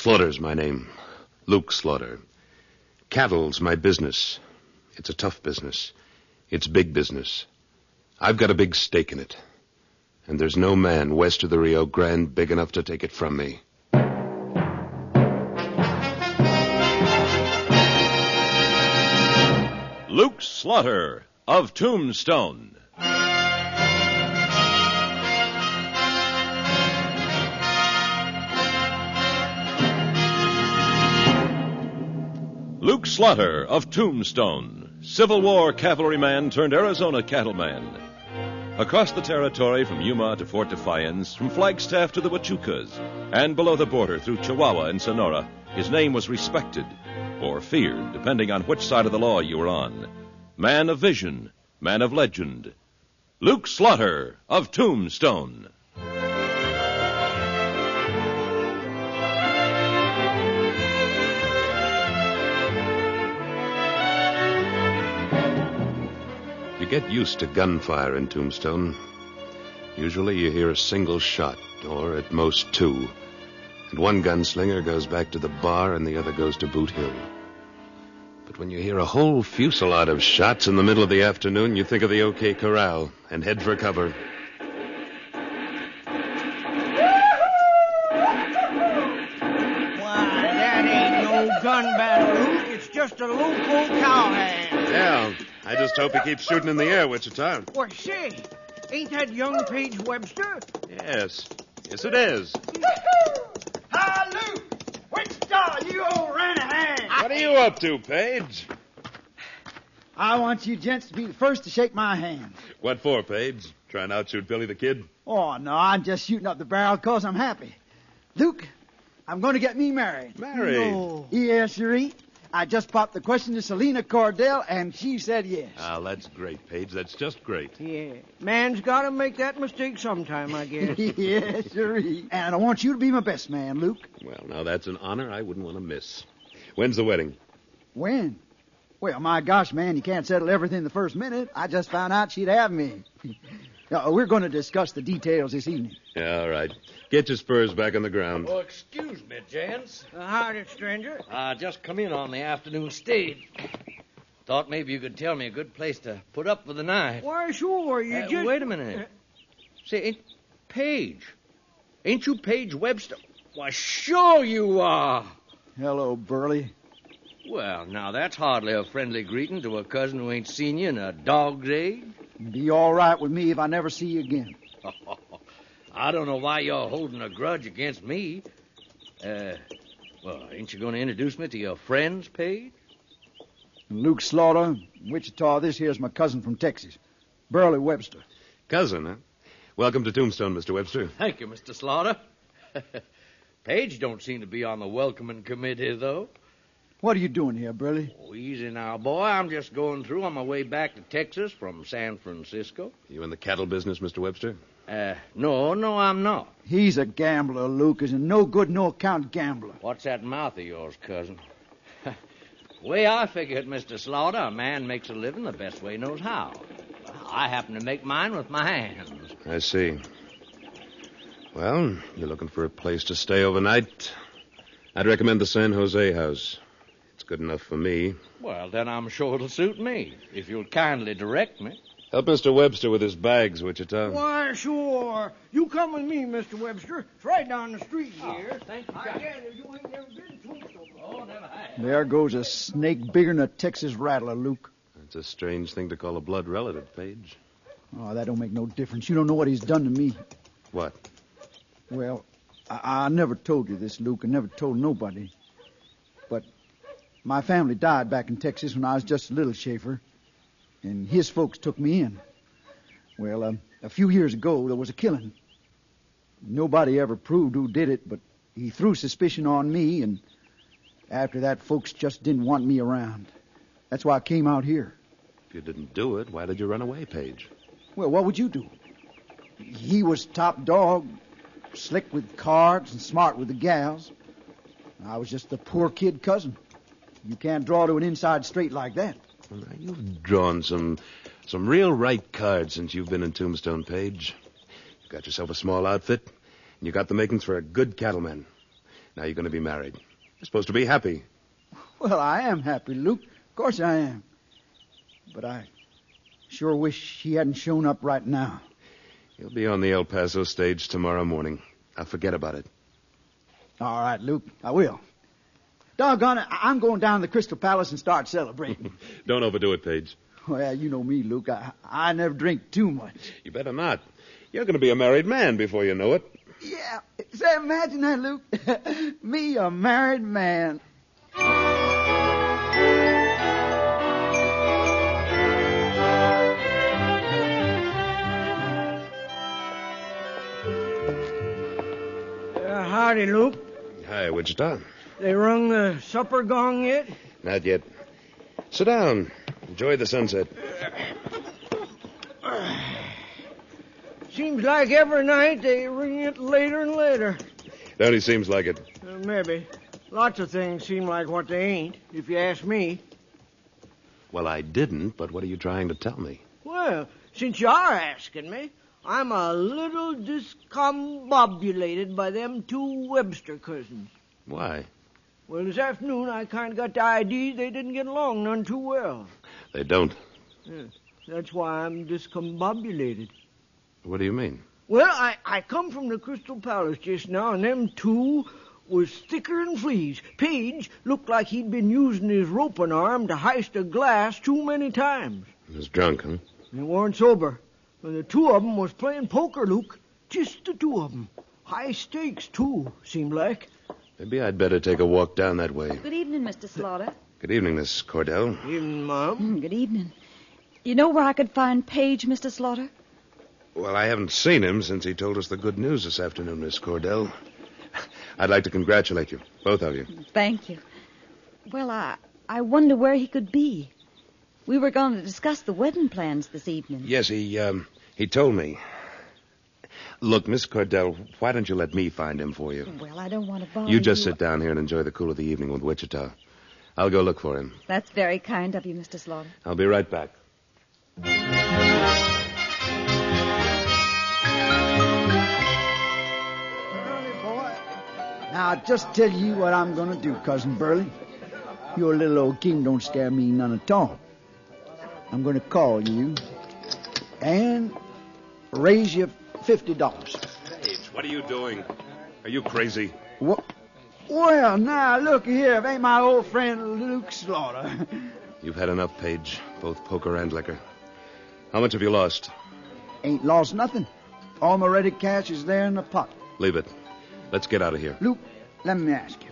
Slaughter's my name. Luke Slaughter. Cattle's my business. It's a tough business. It's big business. I've got a big stake in it. And there's no man west of the Rio Grande big enough to take it from me. Luke Slaughter of Tombstone. Luke Slaughter of Tombstone, Civil War cavalryman turned Arizona cattleman. Across the territory from Yuma to Fort Defiance, from Flagstaff to the Huachucas, and below the border through Chihuahua and Sonora, his name was respected, or feared, depending on which side of the law you were on. Man of vision, man of legend. Luke Slaughter of Tombstone. You get used to gunfire in Tombstone. Usually you hear a single shot, or at most two. And one gunslinger goes back to the bar and the other goes to Boot Hill. But when you hear a whole fusillade of shots in the middle of the afternoon, you think of the OK Corral and head for cover. Why, that ain't no gun battle, Luke. It's just a local cowhand. Yeah, I just hope he keeps shooting in the air, Wichita. Well, say, ain't that young Paige Webster? Yes. Yes, it is. Hi, Luke! Wichita, you old ran-a-hand! What are you up to, Paige? I want you gents to be the first to shake my hand. What for, Paige? Trying to outshoot Billy the Kid? Oh, no, I'm just shooting up the barrel because I'm happy. Luke, I'm going to get me married. Married? No. Yes, sirree. I just popped the question to Selena Cordell, and she said yes. Ah, that's great, Paige. That's just great. Yeah, man's got to make that mistake sometime, I guess. Yes, sirree. And I want you to be my best man, Luke. Well, now that's an honor I wouldn't want to miss. When's the wedding? When? Well, my gosh, man, you can't settle everything the first minute. I just found out she'd have me. We're going to discuss the details this evening. Yeah, all right. Get your spurs back on the ground. Oh, excuse me, gents. Howdy, stranger. Just come in on the afternoon stage. Thought maybe you could tell me a good place to put up for the night. Why, sure, you just... Wait a minute. Say, Paige. Ain't you Paige Webster? Why, sure you are. Hello, Burley. Well, now, that's hardly a friendly greeting to a cousin who ain't seen you in a dog's age. Be all right with me if I never see you again. I don't know why you're holding a grudge against me. Well, ain't you going to introduce me to your friends, Paige? Luke Slaughter, Wichita. This here's my cousin from Texas, Burley Webster. Cousin, huh? Welcome to Tombstone, Mr. Webster. Thank you, Mr. Slaughter. Paige don't seem to be on the welcoming committee, though. What are you doing here, Burley? Oh, easy now, boy. I'm just going through on my way back to Texas from San Francisco. You in the cattle business, Mr. Webster? No, I'm not. He's a gambler, Luke. Is a no-good, no-account gambler. What's that mouth of yours, cousin? Way I figure it, Mr. Slaughter, a man makes a living the best way he knows how. I happen to make mine with my hands. I see. Well, you're looking for a place to stay overnight. I'd recommend the San Jose house. It's good enough for me. Well, then I'm sure it'll suit me, if you'll kindly direct me. Help Mr. Webster with his bags, Wichita. Why, sure. You come with me, Mr. Webster. It's right down the street here. Thank you. I gather you ain't never been to Tombstone. Oh, never have. There goes a snake bigger than a Texas rattler, Luke. That's a strange thing to call a blood relative, Paige. Oh, that don't make no difference. You don't know what he's done to me. What? Well, I never told you this, Luke. I never told nobody. But my family died back in Texas when I was just a little Schaefer. And his folks took me in. Well, a few years ago, there was a killing. Nobody ever proved who did it, but he threw suspicion on me, and after that, folks just didn't want me around. That's why I came out here. If you didn't do it, why did you run away, Paige? Well, what would you do? He was top dog, slick with cards and smart with the gals. I was just the poor kid cousin. You can't draw to an inside straight like that. Well, now, you've drawn some real right cards since you've been in Tombstone, Paige. You got yourself a small outfit, and you got the makings for a good cattleman. Now you're going to be married. You're supposed to be happy. Well, I am happy, Luke. Of course I am. But I sure wish he hadn't shown up right now. He'll be on the El Paso stage tomorrow morning. Now forget about it. All right, Luke, I will. Doggone it, I'm going down to the Crystal Palace and start celebrating. Don't overdo it, Paige. Well, you know me, Luke. I never drink too much. You better not. You're going to be a married man before you know it. Yeah, say, imagine that, Luke. Me, a married man. Howdy, Luke. Hi, Wichita. They rung the supper gong yet? Not yet. Sit down. Enjoy the sunset. Seems like every night they ring it later and later. It only seems like it. Maybe. Lots of things seem like what they ain't, if you ask me. Well, I didn't, but what are you trying to tell me? Well, since you are asking me, I'm a little discombobulated by them two Webster cousins. Why? Well, this afternoon I kind of got the idea they didn't get along none too well. They don't. Yeah, that's why I'm discombobulated. What do you mean? Well, I come from the Crystal Palace just now, and them two was thicker than fleas. Page looked like he'd been using his roping arm to heist a glass too many times. He was drunk, huh? They weren't sober. And the two of them was playing poker, Luke. Just the two of them. High stakes, too, seemed like. Maybe I'd better take a walk down that way. Good evening, Mr. Slaughter. Good evening, Miss Cordell. Evening, Mom. Good evening. You know where I could find Page, Mr. Slaughter? Well, I haven't seen him since he told us the good news this afternoon, Miss Cordell. I'd like to congratulate you, both of you. Thank you. Well, I wonder where he could be. We were going to discuss the wedding plans this evening. Yes, he told me. Look, Miss Cordell, why don't you let me find him for you? Well, I don't want to bother You just sit down here and enjoy the cool of the evening with Wichita. I'll go look for him. That's very kind of you, Mr. Slaughter. I'll be right back. Now, I'll just tell you what I'm going to do, Cousin Burley. Your little old king don't scare me none at all. I'm going to call you and raise you $50. Page, what are you doing? Are you crazy? What? Well, now, look here. If ain't my old friend Luke Slaughter. You've had enough, Page, both poker and liquor. How much have you lost? Ain't lost nothing. All my ready cash is there in the pot. Leave it. Let's get out of here. Luke, let me ask you.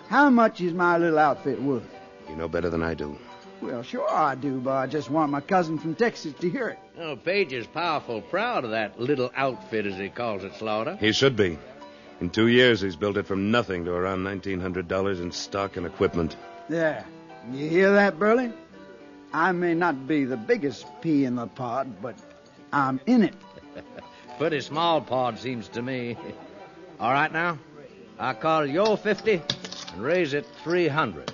How much is my little outfit worth? You know better than I do. Well, sure I do, but I just want my cousin from Texas to hear it. Oh, Page is powerful proud of that little outfit, as he calls it, Slaughter. He should be. In 2 years, he's built it from nothing to around $1,900 in stock and equipment. There. You hear that, Burley? I may not be the biggest pea in the pod, but I'm in it. Pretty small pod, seems to me. All right, now. I call your 50 and raise it 300.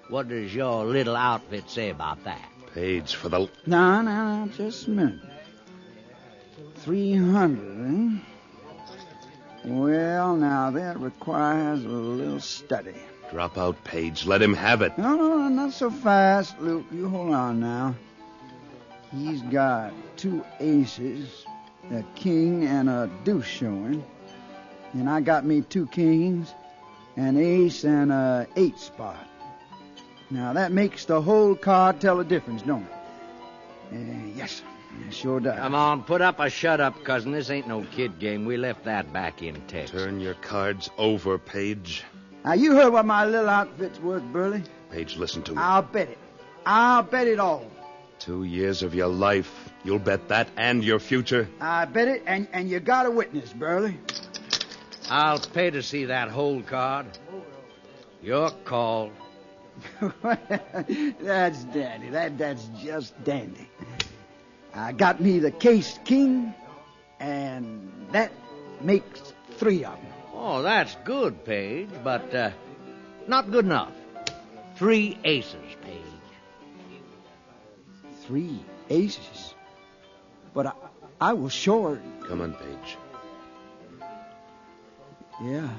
What does your little outfit say about that? Page, for the... No, just a minute. 300, eh? Well, now, that requires a little study. Drop out, Page. Let him have it. No, not so fast, Luke. You hold on now. He's got 2 aces, a king and a deuce showing. And I got me 2 kings, an ace, and a 8 spot. Now, that makes the whole card tell a difference, don't it? Yes, it sure does. Come on, put up or shut up, cousin. This ain't no kid game. We left that back in Texas. Turn your cards over, Page. Now, you heard what my little outfit's worth, Burley. Page, listen to me. I'll bet it. I'll bet it all. 2 years of your life. You'll bet that and your future. I bet it, and you got a witness, Burley. I'll pay to see that whole card. Your call. That's dandy. That's just dandy. I got me the case king, and that makes 3 of them. Oh, that's good, Page, but not good enough. 3 aces, Page. 3 aces? But I was short. Come on, Page. Yeah,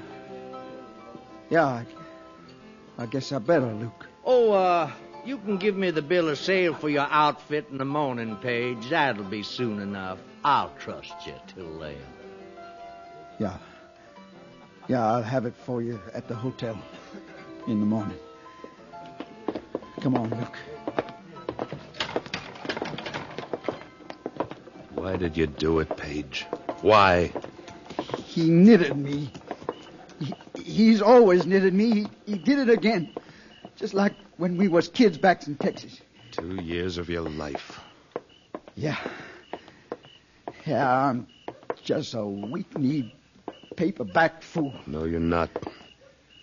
Yeah, I guess I better, Luke. Oh, you can give me the bill of sale for your outfit in the morning, Page. That'll be soon enough. I'll trust you till then. Yeah. Yeah, I'll have it for you at the hotel in the morning. Come on, Luke. Why did you do it, Page? Why? He knitted me. He's always knitted me. He did it again. Just like when we was kids back in Texas. 2 years of your life. Yeah. Yeah, I'm just a weak-kneed, paperback fool. No, you're not.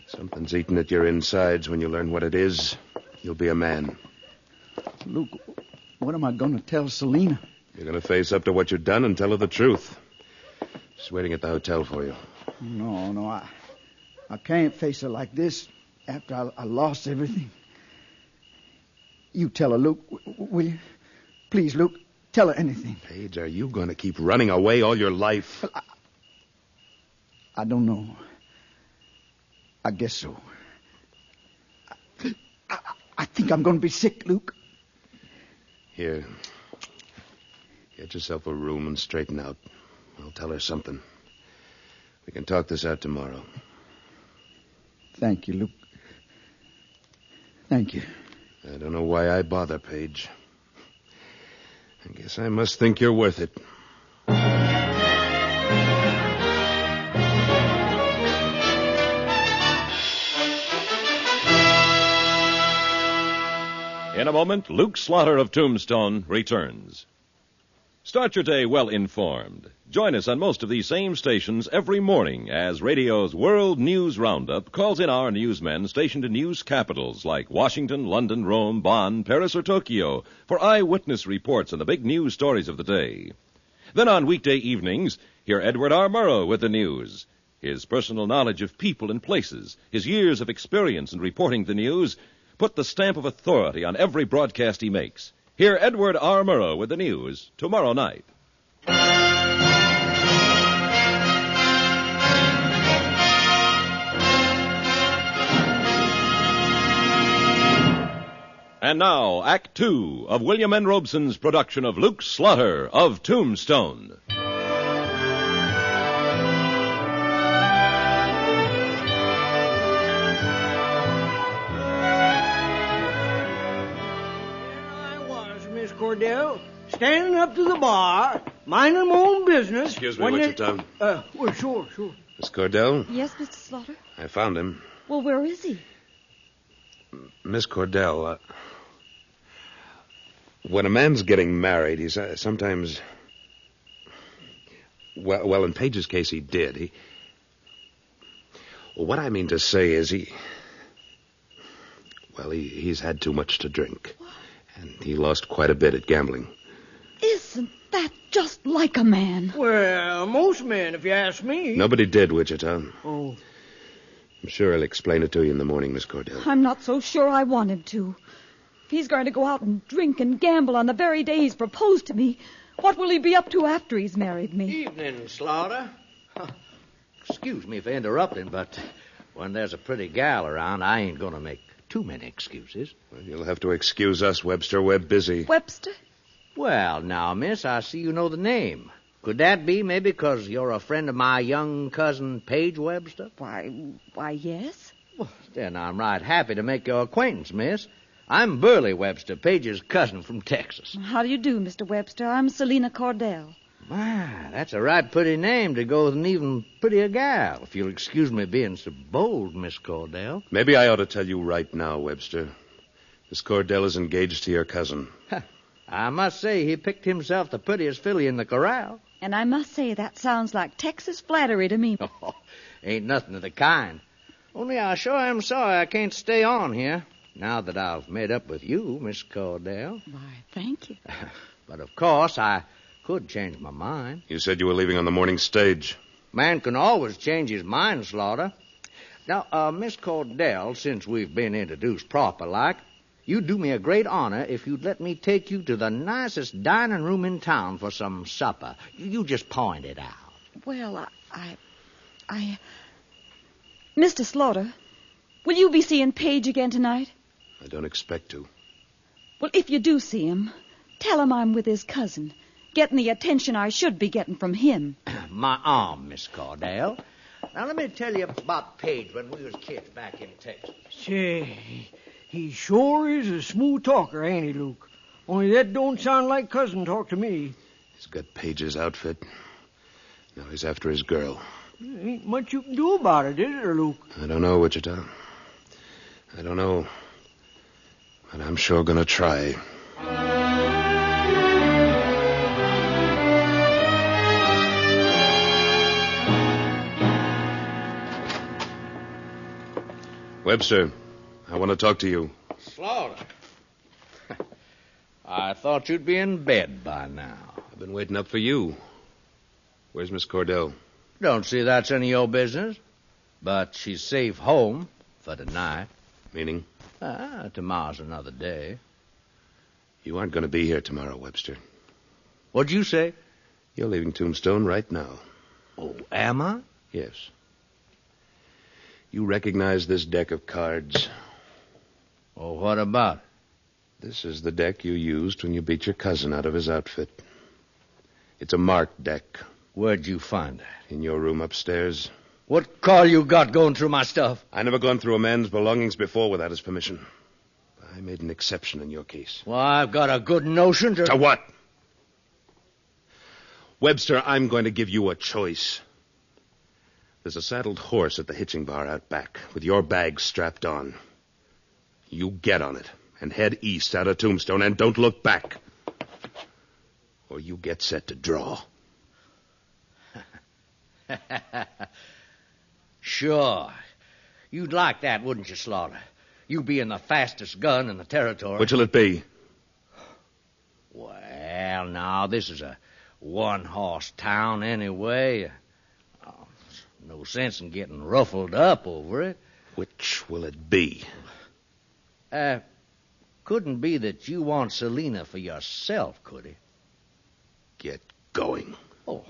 Something's eating at your insides. When you learn what it is, you'll be a man. Luke, what am I going to tell Selena? You're going to face up to what you've done and tell her the truth. She's waiting at the hotel for you. No, I can't face her like this after I lost everything. You tell her, Luke, will you? Please, Luke, tell her anything. Paige, are you going to keep running away all your life? I don't know. I guess so. I think I'm going to be sick, Luke. Here. Get yourself a room and straighten out. I'll tell her something. We can talk this out tomorrow. Thank you, Luke. Thank you. I don't know why I bother, Paige. I guess I must think you're worth it. In a moment, Luke Slaughter of Tombstone returns. Start your day well informed. Join us on most of these same stations every morning as radio's World News Roundup calls in our newsmen stationed in news capitals like Washington, London, Rome, Bonn, Paris, or Tokyo for eyewitness reports on the big news stories of the day. Then on weekday evenings, hear Edward R. Murrow with the news. His personal knowledge of people and places, his years of experience in reporting the news, put the stamp of authority on every broadcast he makes. Hear Edward R. Murrow with the news tomorrow night. And now, Act Two of William N. Robeson's production of Luke Slaughter of Tombstone. Cordell, standing up to the bar, minding my own business. Excuse me, Wichita. Well, sure. Miss Cordell? Yes, Mr. Slaughter? I found him. Well, where is he? Miss Cordell, when a man's getting married, he's sometimes... Well, in Page's case, he did. Well, what I mean to say is he's had too much to drink. What? And he lost quite a bit at gambling. Isn't that just like a man? Well, most men, if you ask me. Nobody did, Wichita. Oh. I'm sure I'll explain it to you in the morning, Miss Cordell. I'm not so sure I want him to. If he's going to go out and drink and gamble on the very day he's proposed to me, what will he be up to after he's married me? Evening, Slaughter. Excuse me for interrupting, but when there's a pretty gal around, I ain't going to make too many excuses. Well, you'll have to excuse us, Webster. We're busy. Webster? Well, now, miss, I see you know the name. Could that be maybe because you're a friend of my young cousin, Paige Webster? Why, yes. Well, then I'm right happy to make your acquaintance, miss. I'm Burley Webster, Paige's cousin from Texas. How do you do, Mr. Webster? I'm Selena Cordell. My, that's a right pretty name to go with an even prettier gal, if you'll excuse me being so bold, Miss Cordell. Maybe I ought to tell you right now, Webster. Miss Cordell is engaged to your cousin. I must say he picked himself the prettiest filly in the corral. And I must say that sounds like Texas flattery to me. Oh, ain't nothing of the kind. Only I sure am sorry I can't stay on here, now that I've made up with you, Miss Cordell. Why, thank you. But of course, I could change my mind. You said you were leaving on the morning stage. Man can always change his mind, Slaughter. Now, Miss Cordell, since we've been introduced proper-like, you'd do me a great honor if you'd let me take you to the nicest dining room in town for some supper. You just point it out. Well, I... Mr. Slaughter, Will you be seeing Page again tonight? I don't expect to. Well, if you do see him, tell him I'm with his cousin, getting the attention I should be getting from him. My arm, Miss Cordell. Now, let me tell you about Page when we was kids back in Texas. Say, he sure is a smooth talker, ain't he, Luke? Only that don't sound like cousin talk to me. He's got Page's outfit. Now he's after his girl. Ain't much you can do about it, is there, Luke? I don't know, Wichita. I don't know. But I'm sure gonna try. Webster, I want to talk to you. Slaughter. I thought you'd be in bed by now. I've been waiting up for you. Where's Miss Cordell? Don't see that's any of your business. But she's safe home for tonight. Meaning? Tomorrow's another day. You aren't going to be here tomorrow, Webster. What'd you say? You're leaving Tombstone right now. Oh, am I? Yes. You recognize this deck of cards? Oh, what about it? This is the deck you used when you beat your cousin out of his outfit. It's a marked deck. Where'd you find that? In your room upstairs. What call you got going through my stuff? I never gone through a man's belongings before without his permission. I made an exception in your case. Well, I've got a good notion to... To what? Webster, I'm going to give you a choice. There's a saddled horse at the hitching bar out back with your bag strapped on. You get on it and head east out of Tombstone and don't look back. Or you get set to draw. Sure. You'd like that, wouldn't you, Slaughter? You being the fastest gun in the territory. Which'll it be? Well, now, this is a one-horse town anyway. No sense in getting ruffled up over it. Which will it be? Couldn't be that you want Selena for yourself, could it? Get going. Oh,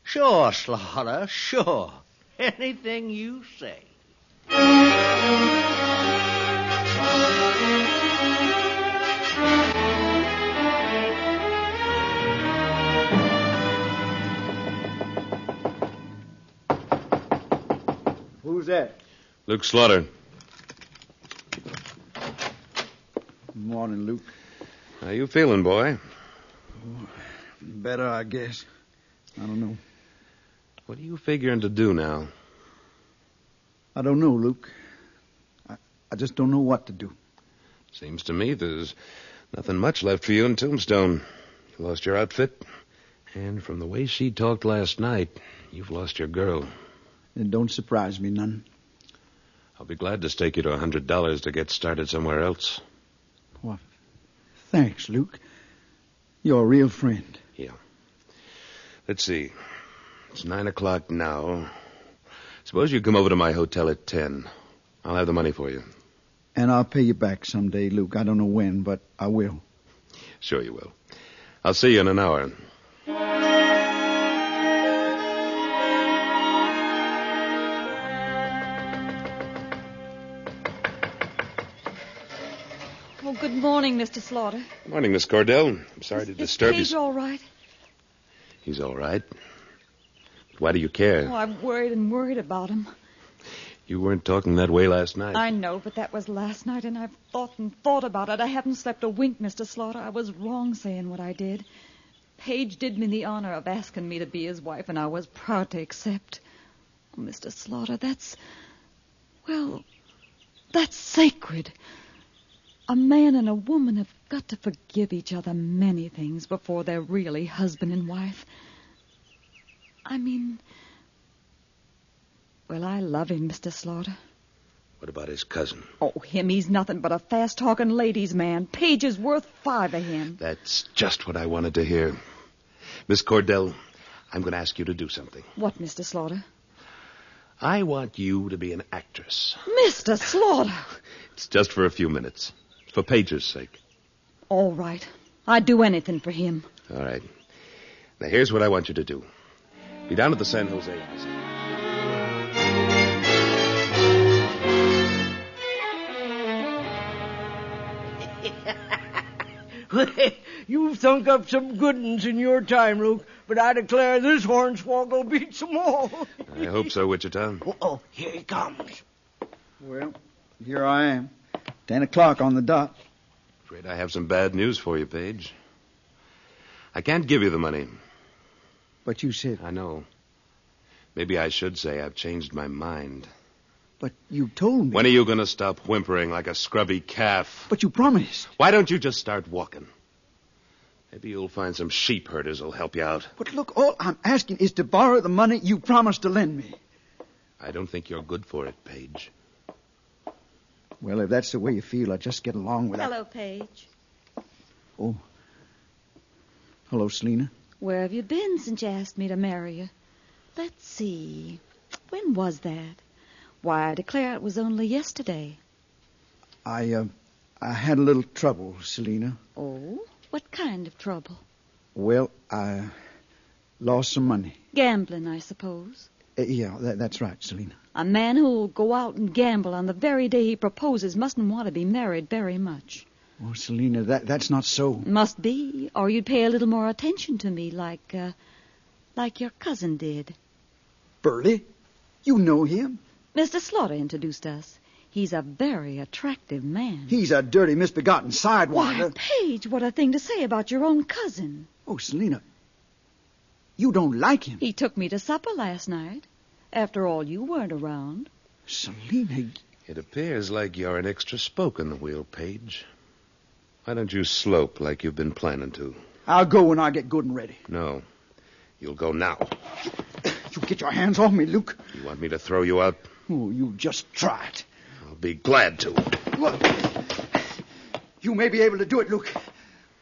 sure, Slaughter, sure. Anything you say. Who's that? Luke Slaughter. Morning, Luke. How you feeling, boy? Better, I guess. I don't know. What are you figuring to do now? I don't know, Luke. I just don't know what to do. Seems to me there's nothing much left for you in Tombstone. You lost your outfit, and from the way she talked last night, you've lost your girl. It don't surprise me none. I'll be glad to stake you to $100 to get started somewhere else. Well, thanks, Luke. You're a real friend. Yeah. Let's see. It's 9 o'clock now. Suppose you come over to my hotel at 10. I'll have the money for you. And I'll pay you back someday, Luke. I don't know when, but I will. Sure you will. I'll see you in an hour. Oh, good morning, Mr. Slaughter. Good morning, Miss Cordell. I'm sorry to disturb you. Is Page all right? He's all right. But why do you care? Oh, I'm worried about him. You weren't talking that way last night. I know, but that was last night, and I've thought about it. I haven't slept a wink, Mr. Slaughter. I was wrong saying what I did. Page did me the honor of asking me to be his wife, and I was proud to accept. Oh, Mr. Slaughter, that's sacred. A man and a woman have got to forgive each other many things before they're really husband and wife. I mean, well, I love him, Mr. Slaughter. What about his cousin? Oh, him, he's nothing but a fast-talking ladies' man. Page is worth 5 of him. That's just what I wanted to hear. Miss Cordell, I'm going to ask you to do something. What, Mr. Slaughter? I want you to be an actress. Mr. Slaughter! It's just for a few minutes. For Page's sake. All right. I'd do anything for him. All right. Now, here's what I want you to do. Be down at the San Jose House. You've thunk up some good uns in your time, Luke, but I declare this hornswoggle beats them all. I hope so, Wichita. Oh, here he comes. Well, here I am. 10 o'clock on the dot. Afraid I have some bad news for you, Page. I can't give you the money. But you said... I know. Maybe I should say I've changed my mind. But you told me... When are you going to stop whimpering like a scrubby calf? But you promised. Why don't you just start walking? Maybe you'll find some sheep herders who'll help you out. But look, all I'm asking is to borrow the money you promised to lend me. I don't think you're good for it, Page. Well, if that's the way you feel, I'll just get along with it. Hello, Paige. Oh. Hello, Selina. Where have you been since you asked me to marry you? Let's see. When was that? Why, I declare it was only yesterday. I had a little trouble, Selina. Oh? What kind of trouble? Well, I lost some money. Gambling, I suppose. Yeah, that's right, Selina. A man who'll go out and gamble on the very day he proposes mustn't want to be married very much. Oh, Selina, that's not so. Must be, or you'd pay a little more attention to me like your cousin did. Burley? You know him? Mr. Slaughter introduced us. He's a very attractive man. He's a dirty, misbegotten sidewinder. Why, Paige, what a thing to say about your own cousin. Oh, Selina, you don't like him. He took me to supper last night. After all, you weren't around. Selina... It appears like you're an extra spoke in the wheel, Page. Why don't you slope like you've been planning to? I'll go when I get good and ready. No. You'll go now. You get your hands off me, Luke. You want me to throw you out? Oh, you just try it. I'll be glad to. Look, you may be able to do it, Luke,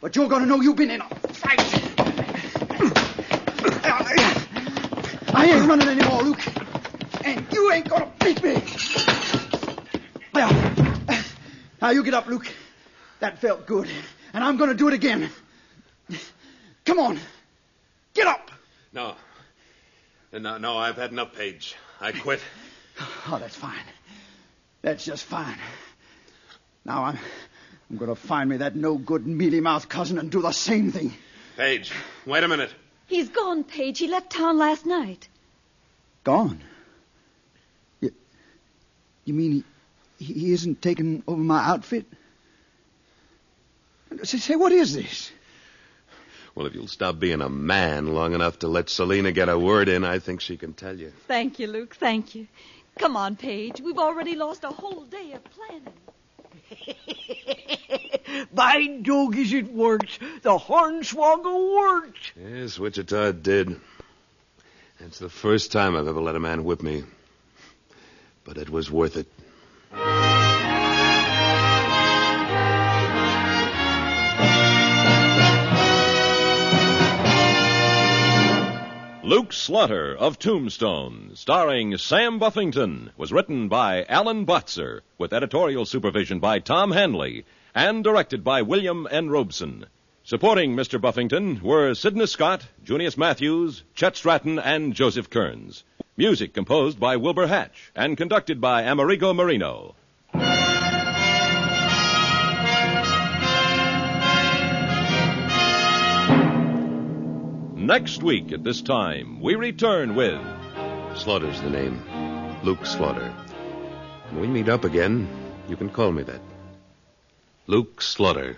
but you're going to know you've been in a fight. I ain't running anymore, Luke, and you ain't going to beat me. Now, you get up, Luke. That felt good, and I'm going to do it again. Come on. Get up. No, I've had enough, Page. I quit. Oh, that's fine. That's just fine. Now I'm going to find me that no-good, mealy-mouthed cousin and do the same thing. Page, wait a minute. He's gone, Paige. He left town last night. Gone? You mean he isn't taking over my outfit? Say, what is this? Well, if you'll stop being a man long enough to let Selina get a word in, I think she can tell you. Thank you, Luke. Thank you. Come on, Paige. We've already lost a whole day of planning. By dogies, it works. The hornswoggle worked. Yes, Wichita did. It's the first time I've ever let a man whip me. But it was worth it. Luke Slaughter of Tombstone, starring Sam Buffington, was written by Alan Botzer, with editorial supervision by Tom Hanley, and directed by William N. Robeson. Supporting Mr. Buffington were Sidney Scott, Junius Matthews, Chet Stratton, and Joseph Kearns. Music composed by Wilbur Hatch and conducted by Amerigo Marino. Next week at this time, we return with... Slaughter's the name. Luke Slaughter. When we meet up again, you can call me that. Luke Slaughter.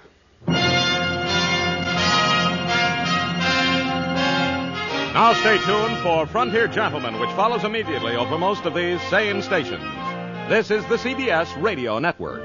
Now stay tuned for Frontier Gentlemen, which follows immediately over most of these same stations. This is the CBS Radio Network.